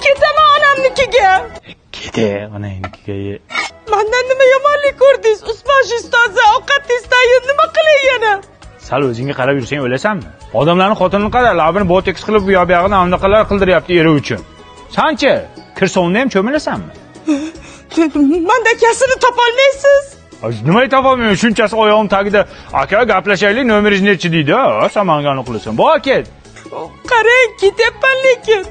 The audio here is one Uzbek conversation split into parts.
Ketaman onamnikiga. Kete onangnikiga. Mendan nima yomonlik ko'rdingiz? Usmosh ustozi, ovqatingiz tayyor, nima qilay yana? Sal o'zingga qarab yursang o'lasanmi? Odamlarning xotinini qara, labini boteks qilib bu yoq-buyog'ini anaqalar qildiryapti eri uchun. Sanchi kir sovunda ham cho'milasanmi? Menda kasini topolmaysiz. Nimaga topolmayman? Shunchasi oyog'im tagida aka gaplashaylik, nomeringiz nechi deydi? Sen menga aniq qilasan. Bor ket. Qarang, ketyapman lekin.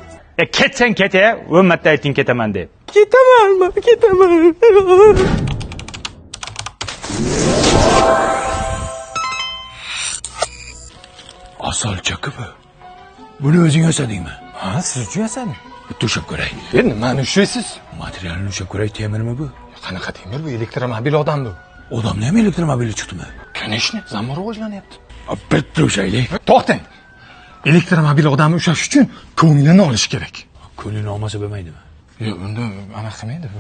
Ketsang kete, o'mmatda ayting ketaman deb. Ketamanmi? Ketaman. Asalchaki bu. Buni o'zing yasadingmi? Ha, siz uchun yasadim. Bitta ushab ko'ray. Nimani ushlaysiz? Materialni ushab ko'ray, temirmi bu? Qanaqa temir bu? Elektromobil odam bu. Odamni ham elektromobili chiqdimi? Конечно, zamon rivojlanyapti. Bitta ushaylik. To'xtang. Elektromobil odamni ushlash uchun ko'nglini olish kerak. Ko'nglini olmasa bo'lmaydimi? Yo'q, unda anaqa qilmaydi bu.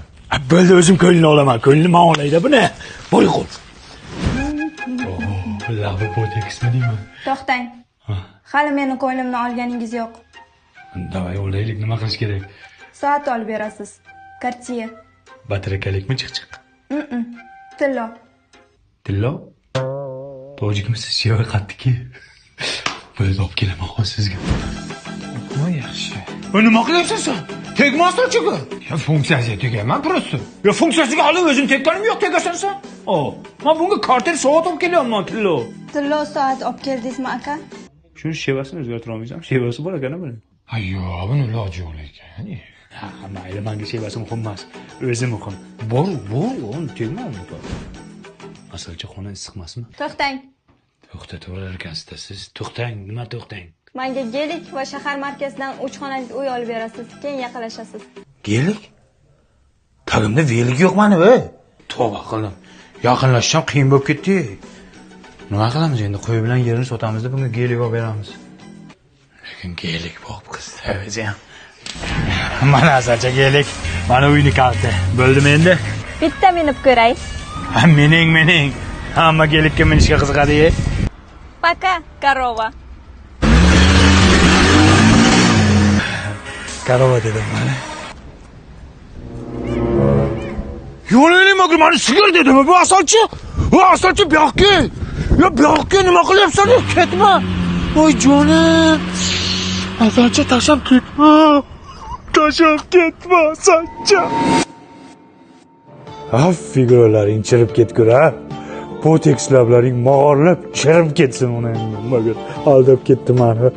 Bo'ldi, o'zim ko'nglini olaman. Ko'nglini men olayda buni. Bo'y qo'l. Labi boteksmi deyman? To'xtang. Hali meni ko'nglimni olganingiz yo'q. Davay olaylik, nima qilish kerak? Soat olib berasiz. Cartier. Batrakalikmi chiq? Tillo. Tillo? Tojikmisiz sevar qatdiki. Bo'ldi, olib kelaman hozir sizga. Voy yaxshi. Nima qilyapsan sen? Tegmasdan-chiku. Ya funksiyasiga tegaman просто. Ya funksiyasiga hali o'zim tekkanim yo'q, tegasan sen. Men bunga kartel soat olib kelyapman, Tillo. Tillo soat olib keldingizmi, aka? Shuni shevasini o'zgartira olmaysam, shevasi bor ekan buni. Ayyo, buni iloji yo'q ekan. Ha, mayli, menga shevasi muhim emas. O'zi muhim. Bor, uni tegmayapti. Asalchi xona issiqmasmi? To'xtang. To'xtataverar ekansiz siz. To'xtang, nima to'xtang? Menga gelik va shahar markazidan 3 xonalik uy olib berasiz. Keyin yaqinlashasiz. Gelik? Tagimda velik yo'q mani, Tavba qildim. Yaqinlashsam qiyin bo'lib ketdi. Nima qilamiz endi? Qo'y bilan yerini sotamiz deb bunga gelik olib beramiz. Lekin gelik bo'lib qizdi o'zi ham. Mana asalcha gelik. Mana uyni kalti. Bo'ldimi endi? Bitta minib ko'ray. Ha, mening. Hamma gelikka minishga qiziqadi. Paka, korova. Korova dedim mana. Yo'lini mani sigir dedimi bu asalchi? Asalchi bu yoqqa. Ya bu yoqqa nima qilyapsan? Ketma. Voy jonim. Asalchi tashlab ketma. Asalchi. Figuralaring chirib ketgur, ha. Botex lablaring mog'orlab chirib ketsin uni endi. Magar aldab ketdi meni.